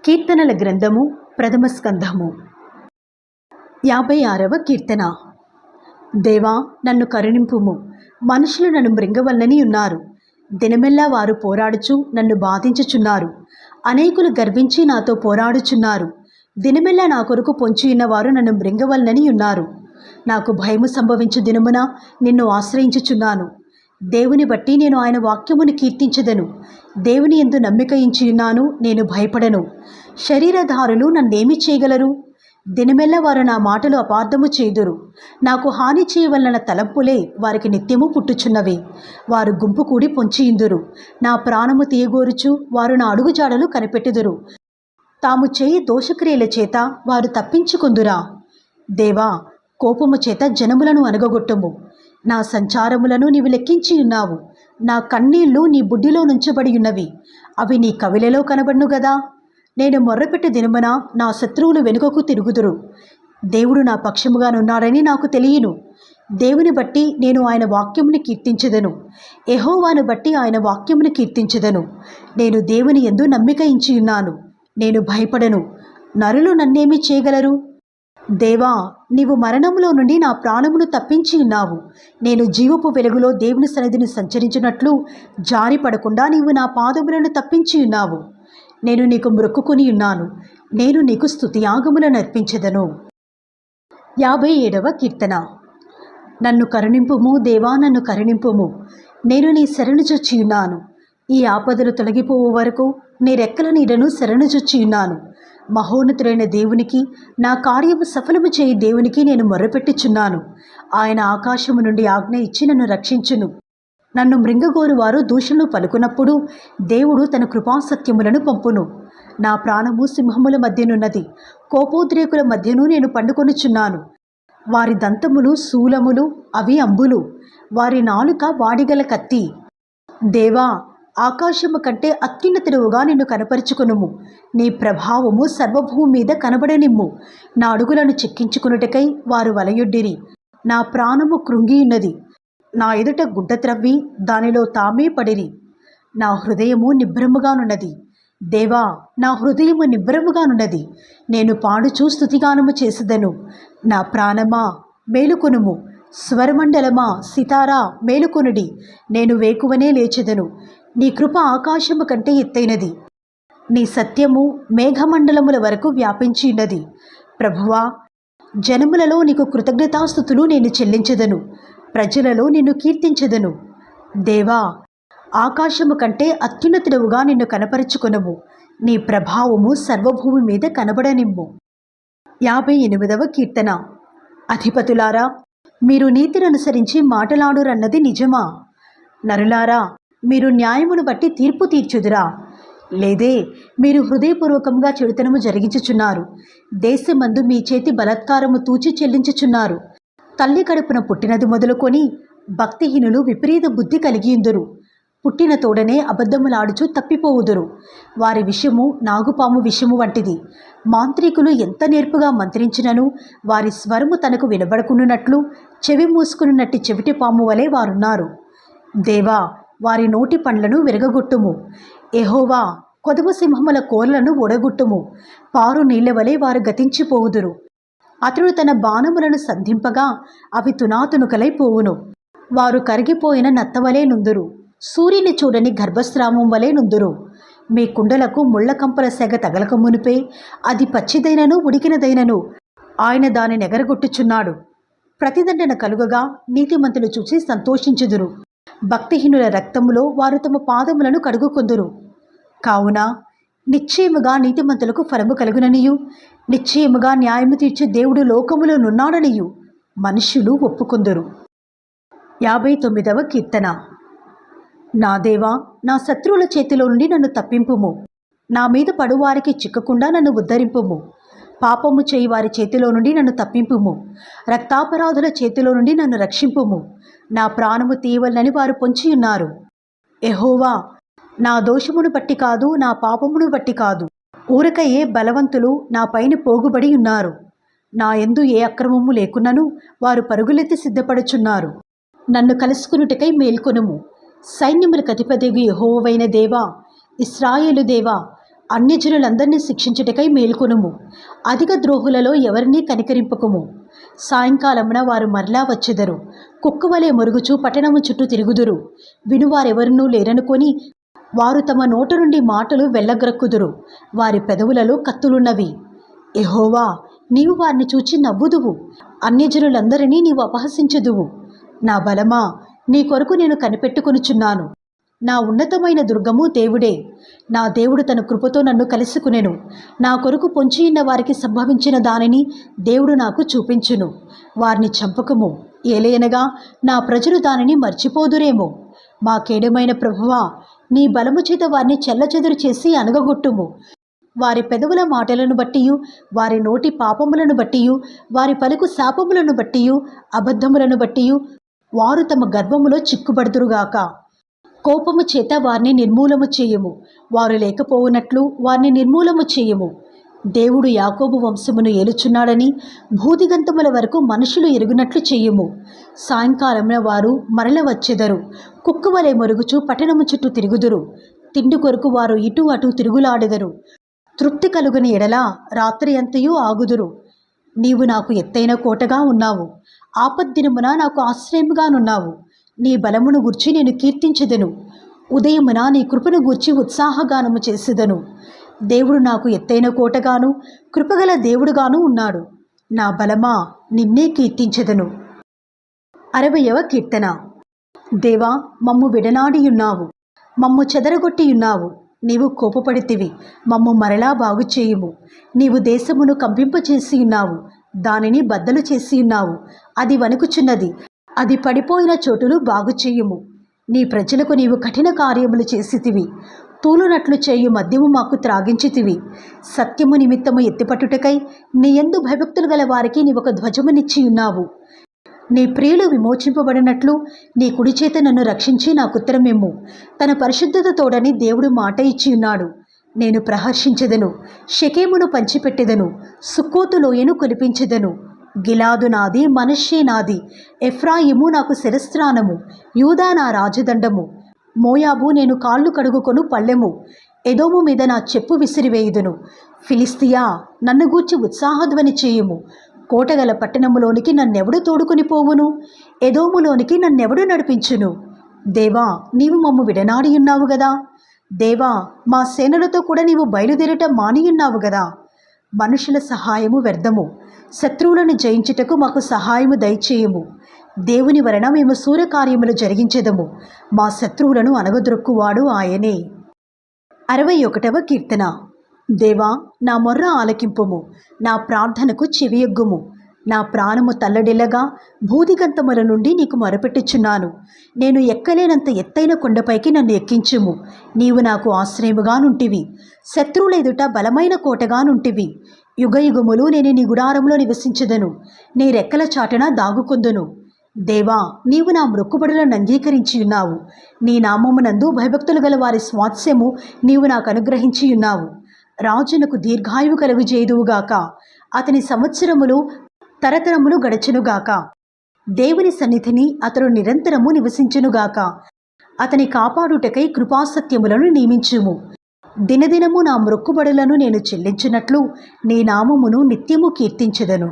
కీర్తనల గ్రంథము ప్రథమ స్కంధము 56వ కీర్తన. దేవా, నన్ను కరుణింపుము. మనుషులు నన్ను మృంగవల్లని ఉన్నారు. దినమెల్లా వారు పోరాడుచు నన్ను బాధించుచున్నారు. అనేకులు గర్వించి నాతో పోరాడుచున్నారు. దినమెల్లా నా కొరకు పొంచియున్నవారు నన్ను మృంగవల్లని ఉన్నారు. నాకు భయము సంభవించు దినమున నిన్ను ఆశ్రయించుచున్నాను. దేవుని బట్టి నేను ఆయన వాక్యమును కీర్తించదను. దేవుని యందు నమ్మిక ఉంచియున్నాను, నేను భయపడను. శరీరధారులు నన్నేమి చేయగలరు? దినమెల్ల వారు నా మాటలు అపార్థము చేయుదురు. నాకు హాని చేయవలన తలంపులే వారికి నిత్యము పుట్టుచున్నవి. వారు గుంపు కూడి పొంచియుందురు. నా ప్రాణము తీయగోరుచు వారు నా అడుగుజాడలు కనిపెట్టుదురు. తాము చేయి దోషక్రియల చేత వారు తప్పించుకొందురా. దేవా, కోపము చేత జనములను అనగగొట్టుము. నా సంచారములను నీవు లెక్కించి ఉన్నావు. నా కన్నీళ్లు నీ బుడ్డిలో నుంచబడి ఉన్నవి. అవి నీ కవిలలో కనబడును గదా. నేను మొర్రపెట్టు దినమున నా శత్రువులు వెనుకకు తిరుగుదురు. దేవుడు నా పక్షముగానున్నాడని నాకు తెలియను. దేవుని బట్టి నేను ఆయన వాక్యముని కీర్తించెదను. యెహోవాను బట్టి ఆయన వాక్యముని కీర్తించెదను. నేను దేవుని యందు నమ్మిక ఉంచియున్నాను, నేను భయపడను. నరులు నన్నేమి చేయగలరు? దేవా, నీవు మరణములో నుండి నా ప్రాణమును తప్పించి ఉన్నావు. నేను జీవపు వెలుగులో దేవుని సన్నిధిని సంచరించినట్లు జారిపడకుండా నీవు నా పాదములను తప్పించి ఉన్నావు. నేను నీకు మ్రొక్కుకొని ఉన్నాను. నేను నీకు స్తుతియాగములను అర్పించెదను. 57వ కీర్తన. నన్ను కరుణింపుము దేవా, నన్ను కరుణింపుము. నేను నీ శరణుజొచ్చి ఉన్నాను. ఈ ఆపదలు తొలగిపోవు వరకు నీ రెక్కల నీడను శరణుజొచ్చి ఉన్నాను. మహోన్నతుడైన దేవునికి, నా కార్యము సఫలము చేయి దేవునికి నేను మొర్రపెట్టుచున్నాను. ఆయన ఆకాశము నుండి ఆజ్ఞ ఇచ్చి నన్ను రక్షించును. నన్ను మృంగగోరు వారు దూషణలు పలుకున్నప్పుడు దేవుడు తన కృపాసత్యములను పంపును. నా ప్రాణము సింహముల మధ్యనున్నది. కోపోద్రేకుల మధ్యను నేను పండుకొనుచున్నాను. వారి దంతములు శూలములు, అవి అంబులు. వారి నాలుక వాడిగల కత్తి. దేవా, ఆకాశము కంటే అత్యున్నతుడుగా నిన్ను కనపరుచుకొనుము. నీ ప్రభావము సర్వభూమి మీద కనబడనిమ్ము. నా అడుగులను చెక్కించుకున్నటకై వారు వలయొడ్డిరి. నా ప్రాణము కృంగియున్నది. నా ఎదుట గుడ్డ త్రవ్వి దానిలో తామే పడిరి. నా హృదయము నిభ్రముగానున్నది. దేవా, నా హృదయము నిభ్రముగానున్నది. నేను పాడుచూ స్తుతిగానము చేసేదను. నా ప్రాణమా, మేలుకొనుము. స్వరమండలమా, సితారా, మేలుకొనుడి. నేను వేకువనే లేచెదను. నీ కృప ఆకాశము కంటే ఎత్తైనది. నీ సత్యము మేఘమండలముల వరకు వ్యాపించి ఉన్నది. ప్రభువా, జనములలో నీకు కృతజ్ఞతాస్తుతులు నేను చెల్లించెదను. ప్రజలలో నిన్ను కీర్తించెదను. దేవా, ఆకాశము కంటే అత్యున్నతుడవుగా నిన్ను కనపరుచుకొనుము. నీ ప్రభావము సర్వభూమి మీద కనబడనిమ్ము. 58వ కీర్తన. అధిపతులారా, మీరు నీతిని అనుసరించి మాటలాడురన్నది నిజమా? నరులారా, మీరు న్యాయమును బట్టి తీర్పు తీర్చుదురా? లేదే, మీరు హృదయపూర్వకంగా చెడుతనము జరిగించుచున్నారు. దేశమందు మీ చేతి బలాత్కారము తూచి చెల్లించుచున్నారు. తల్లి కడుపున పుట్టినది మొదలుకొని భక్తిహీనులు విపరీత బుద్ధి కలిగియుందురు. పుట్టిన తోడనే అబద్ధములాడుచు తప్పిపోవుదురు. వారి విషము నాగుపాము విషము వంటిది. మాంత్రికులు ఎంత నేర్పుగా మంత్రించినను వారి స్వరము తనకు వినబడకున్నట్లు చెవి మూసుకున్నట్టి చెవిటి పాము వలె వారున్నారు. దేవా, వారి నోటి పండ్లను విరగగొట్టుము. యెహోవా, కొదమ సింహముల కోరలను ఒడగొట్టుము. పారు నీళ్ల వలె వారు గతించిపోవుదురు. అతడు తన బాణములను సంధింపగా అవి తునాతునుకలైపోవును. వారు కరిగిపోయిన నత్తవలే నుందురు. సూర్యుని చూడని గర్భస్రామం వలె నుందురు. మీ కుండలకు ముళ్ళ కంపల సెగ తగలక మునిపే అది పచ్చిదైనను ఉడికినదైనను ఆయన దాని నెగరగొట్టుచున్నాడు. ప్రతిదండన కలుగగా నీతిమంతులు చూసి సంతోషించుదురు. భక్తిహీనుల రక్తములో వారు తమ పాదములను కడుగుకొందురు. కావున నిశ్చయముగా నీతిమంతులకు ఫలము కలుగుననియు, నిశ్చయముగా న్యాయము తీర్చే దేవుడు లోకములో నున్నాడనియు మనుష్యులు ఒప్పుకొందురు. 59వ కీర్తన. నా దేవా, నా శత్రువుల చేతిలో నుండి నన్ను తప్పింపుము. నా మీద పడువారికి చిక్కకుండా నన్ను ఉద్ధరింపుము. పాపము చేయి వారి చేతిలో నుండి నన్ను తప్పింపుము. రక్తాపరాధుల చేతిలో నుండి నన్ను రక్షింపుము. నా ప్రాణము తీయవలనని వారు పొంచియున్నారు. యెహోవా, నా దోషమును బట్టి కాదు, నా పాపమును బట్టి కాదు, ఊరకయే బలవంతులు నా పైన పోగుబడి ఉన్నారు. నా యందు ఏ అక్రమము లేకున్నను వారు పరుగులెత్తి సిద్ధపడుచున్నారు. నన్ను కలుసుకునుటకై మేల్కొనుము. సైన్యములకు అధిపతియగు యెహోవావైన దేవా, ఇశ్రాయేలు దేవా, అన్యజనులందరినీ శిక్షించుటకై మేల్కొనుము. అధిక ద్రోహులలో ఎవరినీ కనికరింపకుము. సాయంకాలమున వారు మరలా వచ్చెదరు. కుక్కవలే మొరుగుచు పట్టణము చుట్టూ తిరుగుదురు. వినువారెవరునూ లేరనుకొని వారు తమ నోట నుండి మాటలు వెళ్ళగ్రక్కుదురు. వారి పెదవులలో కత్తులున్నవి. యెహోవా, నీవు వారిని చూచి నవ్వుదువు. అన్యజనులందరినీ నీవు అపహసించుదువు. నా బలమా, నీ కొరకు నేను కనిపెట్టుకొనుచున్నాను. నా ఉన్నతమైన దుర్గము దేవుడే. నా దేవుడు తన కృపతో నన్ను కలుసుకునెను. నా కొరకు పొంచియున్న వారికి సంభవించిన దానిని దేవుడు నాకు చూపించును. వారిని చంపకము, ఏలయనగా నా ప్రజలు దానిని మర్చిపోదురేమో. మా కేడమైన ప్రభువా, నీ బలము చేత వారిని చెల్లచెదురు చేసి అనగగొట్టుము. వారి పెదవుల మాటలను బట్టియు, వారి నోటి పాపములను బట్టియు, వారి పలుకు శాపములను బట్టియు, అబద్ధములను బట్టియు వారు తమ గర్వములో చిక్కుబడుదురుగాక. కోపము చేత వారిని నిర్మూలము చేయుము. వారు లేకపోవునట్లు వారిని నిర్మూలము చేయుము. దేవుడు యాకోబు వంశమును ఏలుచున్నాడని భూదిగంతముల వరకు మనుషులు ఎరుగునట్లు చేయుము. సాయంకాలమున వారు మరల వచ్చెదరు. కుక్కవలే మొరుగుచు పట్టణము చుట్టూ తిరుగుదురు. తిండి కొరకు వారు ఇటు అటు తిరుగులాడెదరు. తృప్తి కలుగని ఎడల రాత్రి అంతయు ఆగుదురు. నీవు నాకు ఎత్తైన కోటగా ఉన్నావు. ఆపద్దినమున నాకు ఆశ్రయముగానున్నావు. నీ బలమును గూర్చి నేను కీర్తించెదను. ఉదయమున నీ కృపను గూర్చి ఉత్సాహగానము చేసేదను. దేవుడు నాకు ఎత్తైన కోటగాను కృపగల దేవుడుగాను ఉన్నాడు. నా బలమా, నిన్నే కీర్తించెదను. 60వ కీర్తన. దేవా, మమ్ము విడనాడియున్నావు, మమ్ము చెదరగొట్టియున్నావు. నీవు కోపపడితివి, మమ్ము మరలా బాగు చేయుము. నీవు దేశమును కంపింపచేసి ఉన్నావు, దానిని బద్దలు చేసి ఉన్నావు. అది వణుకుచున్నది, అది పడిపోయిన చోటును బాగు చేయుము. నీ ప్రజలకు నీవు కఠిన కార్యములు చేసితివి. తూలునట్లు చేయు మద్యము మాకు త్రాగించితివి. సత్యము నిమిత్తము ఎత్తిపట్టుటకై నీ యందు భయభక్తులు గల వారికి నీవొక ధ్వజమునిచ్చి ఉన్నావు. నీ ప్రియులు విమోచింపబడినట్లు నీ కుడి చేత నన్ను రక్షించి నాకుత్తరమిమ్ము. తన పరిశుద్ధత తోడని దేవుడు మాట ఇచ్చి ఉన్నాడు. నేను ప్రహర్షించెదను, షెకెమును పంచిపెట్టెదను, సుక్కోతు లోయను కొలిపించెదను. గిలాదు నాది, మనష్షే నాది. ఎఫ్రాయిము నాకు శిరస్త్రాణము, యూదా నా రాజదండము. మోయాబు నేను కాళ్ళు కడుగుకొను పళ్ళెము. ఎదోము మీద నా చెప్పు విసిరివేయుదును. ఫిలిస్తియా, నన్ను గూర్చి ఉత్సాహధ్వని చేయుము. కోటగల పట్టణములోనికి నన్నెవడు తోడుకొని పోవును? ఎదోములోనికి నన్నెవడు నడిపించును? దేవా, నీవు మమ్ము విడనాడియున్నావు గదా. దేవా, మా సేనలతో కూడా నీవు బయలుదేరటం మానియున్నావు గదా. మనుషుల సహాయము వ్యర్థము. శత్రువులను జయించుటకు మాకు సహాయము దయచేయము. దేవుని వలన మేము సూర్యకార్యములు జరిగించెదము. మా శత్రువులను అనగదొక్కువాడు ఆయనే. 61వ కీర్తన. దేవా, నా మొర్ర ఆలకింపుము, నా ప్రార్థనకు చెవియొగ్గుము. నా ప్రాణము తల్లడిల్లగా భూదిగంతముల నుండి నీకు మొరపెట్టుచున్నాను. నేను ఎక్కలేనంత ఎత్తైన కొండపైకి నన్ను ఎక్కించుము. నీవు నాకు ఆశ్రయముగానుంటివి, శత్రువుల ఎదుట బలమైన కోటగానుంటివి. యుగయుగములు నేను నీ గుడారంలో నివసించెదను, నీ రెక్కల చాటున దాగుకొందును. దేవా, నీవు నా మ్రొక్కుబడులను అంగీకరించి ఉన్నావు. నీ నామమునందు భయభక్తులు గల వారి స్వాస్యము నీవు నాకు అనుగ్రహించి ఉన్నావు. రాజునకు దీర్ఘాయువు కలుగుజేయుదువుగాక. అతని సంవత్సరములు తరతరములు గడచునుగాక. దేవుని సన్నిధిని అతడు నిరంతరము నివసించునుగాక. అతని కాపాడుటకై కృపాసత్యములను నియమించుము. దినదినము నా మ్రొక్కుబడులను నేను చెల్లించినట్లు నీ నామమును నిత్యము కీర్తించెదను.